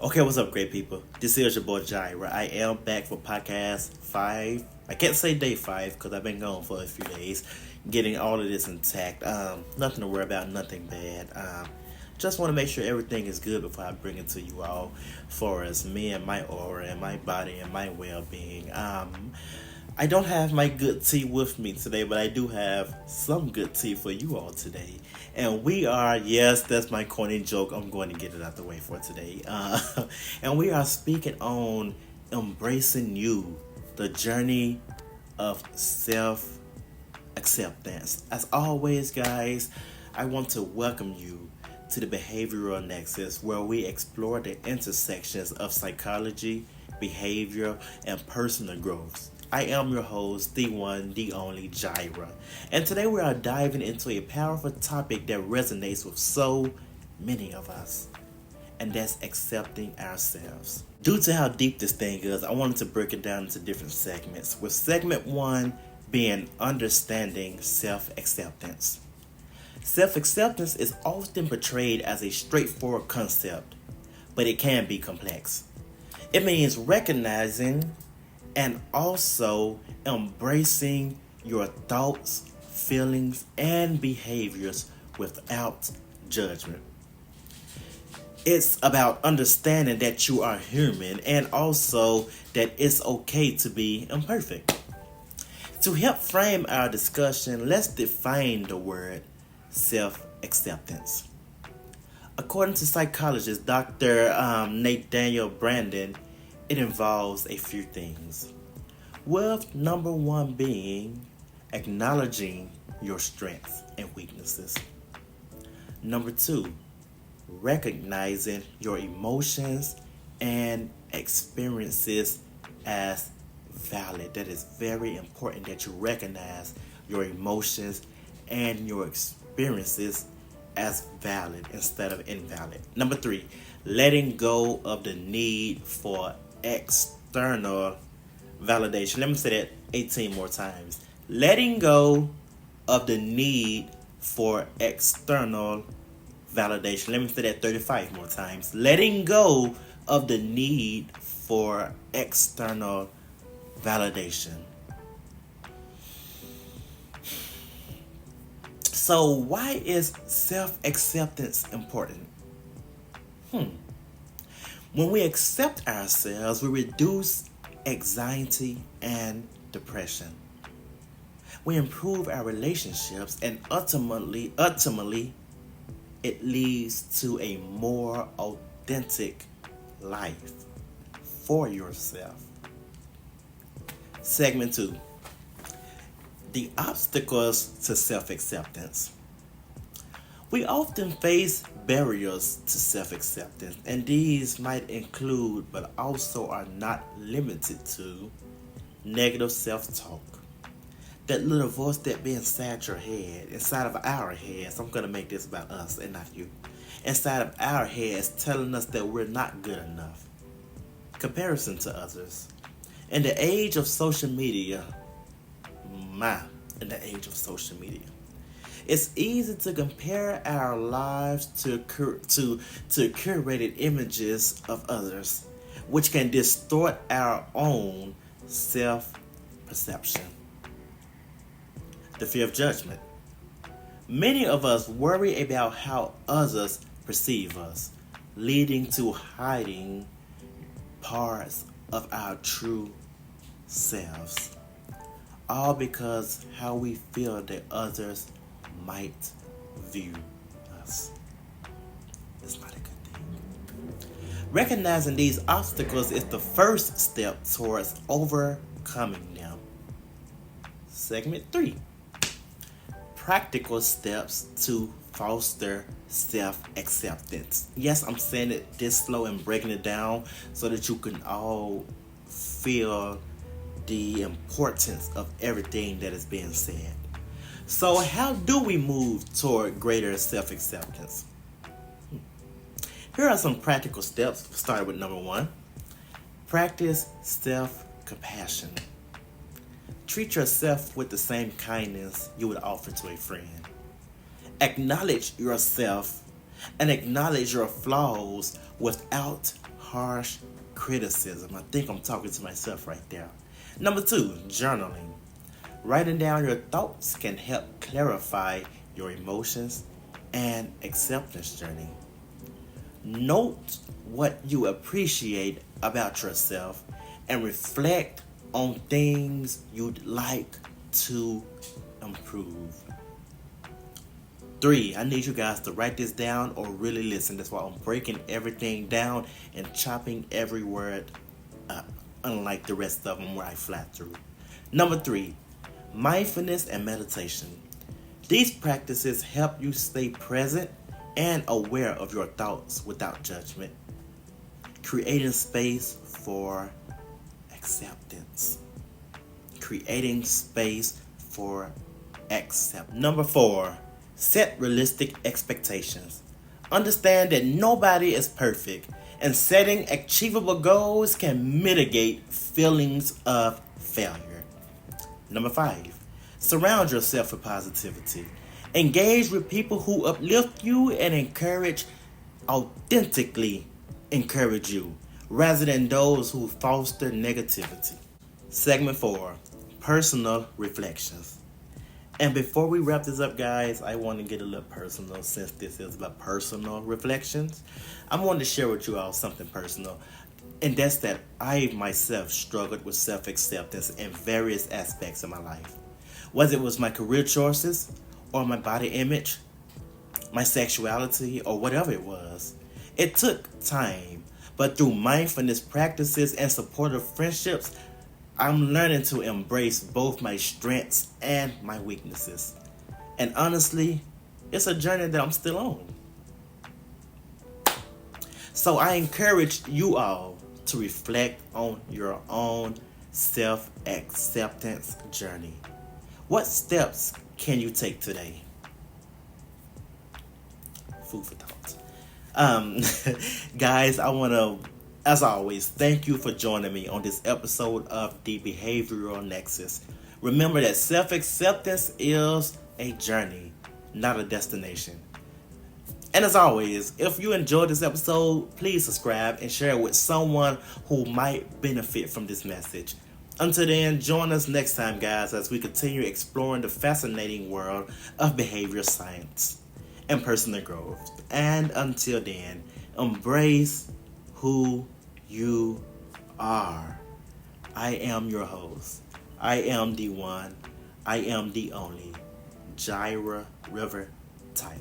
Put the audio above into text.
Okay, what's up, great people? This is your boy Jaira. I am back for podcast 5. I can't say day 5 because I've been gone for a few days, getting all of this intact. Nothing to worry about, nothing bad. Just want to make sure everything is good before I bring it to you all for us, me and my aura and my body and my well-being. I don't have my good tea with me today, but I do have some good tea for you all today. And we are, yes, that's my corny joke. I'm going to get it out the way for today. And we are speaking on embracing you, the journey of self acceptance. As always, guys, I want to welcome you to the Behavioral Nexus, where we explore the intersections of psychology, behavior, and personal growth. I am your host, the one, the only Jaira. And today we are diving into a powerful topic that resonates with so many of us, and that's accepting ourselves. Due to how deep this thing is, I wanted to break it down into different segments, with segment 1 being understanding self-acceptance. Self-acceptance is often portrayed as a straightforward concept, but it can be complex. It means recognizing and also embracing your thoughts, feelings, and behaviors without judgment. It's about understanding that you are human and also that it's okay to be imperfect. To help frame our discussion, let's define the word self-acceptance. According to psychologist Dr. Nathaniel Branden, it involves a few things. With number 1 being acknowledging your strengths and weaknesses. Number 2, recognizing your emotions and experiences as valid. That is very important that you recognize your emotions and your experiences as valid instead of invalid. Number 3, letting go of the need for external validation. Let me say that 18 more times. Letting go of the need for external validation. Let me say that 35 more times. Letting go of the need for external validation. So why is self-acceptance important? When we accept ourselves, we reduce anxiety and depression. We improve our relationships, and ultimately, it leads to a more authentic life for yourself. Segment 2. The obstacles to self-acceptance. We often face barriers to self-acceptance, and these might include, but also are not limited to, negative self-talk. That little voice that be inside your head, inside of our heads. I'm going to make this about us and not you. Inside of our heads telling us that we're not good enough. Comparison to others. In the age of social media, it's easy to compare our lives to curated images of others, which can distort our own self-perception. The fear of judgment. Many of us worry about how others perceive us, leading to hiding parts of our true selves. All because how we feel that others might view us. It's not a good thing. Recognizing these obstacles is the first step towards overcoming them. Segment 3. Practical steps to foster self-acceptance. Yes, I'm saying it this slow and breaking it down so that you can all feel the importance of everything that is being said. So how do we move toward greater self-acceptance? Here are some practical steps, starting with number 1. Practice self-compassion. Treat yourself with the same kindness you would offer to a friend. Acknowledge yourself and acknowledge your flaws without harsh criticism. I think I'm talking to myself right there. Number 2, journaling. Writing down your thoughts can help clarify your emotions and acceptance journey. Note what you appreciate about yourself and reflect on things you'd like to improve. 3, I need you guys to write this down or really listen. That's why I'm breaking everything down and chopping every word up, unlike the rest of them where I fly through. Number 3, mindfulness and meditation. These practices help you stay present and aware of your thoughts without judgment, creating space for acceptance. Creating space for accept. Number 4, set realistic expectations. Understand that nobody is perfect, and setting achievable goals can mitigate feelings of failure. Number 5, surround yourself with positivity. Engage with people who uplift you and authentically encourage you, rather than those who foster negativity. Segment 4, personal reflections. And before we wrap this up, guys, I want to get a little personal since this is about personal reflections. I wanted to share with you all something personal. And that's that I myself struggled with self-acceptance in various aspects of my life. Whether it was my career choices or my body image, my sexuality, or whatever it was. It took time, but through mindfulness practices and supportive friendships, I'm learning to embrace both my strengths and my weaknesses. And honestly, it's a journey that I'm still on. So I encourage you all to reflect on your own self-acceptance journey. What steps can you take today? Food for thought. Guys, I want to, as always, thank you for joining me on this episode of The Behavioral Nexus. Remember that self-acceptance is a journey, not a destination. And as always, if you enjoyed this episode, please subscribe and share it with someone who might benefit from this message. Until then, join us next time, guys, as we continue exploring the fascinating world of behavioral science and personal growth. And until then, embrace who you are. I am your host. I am the one. I am the only. Jaira River Tyler.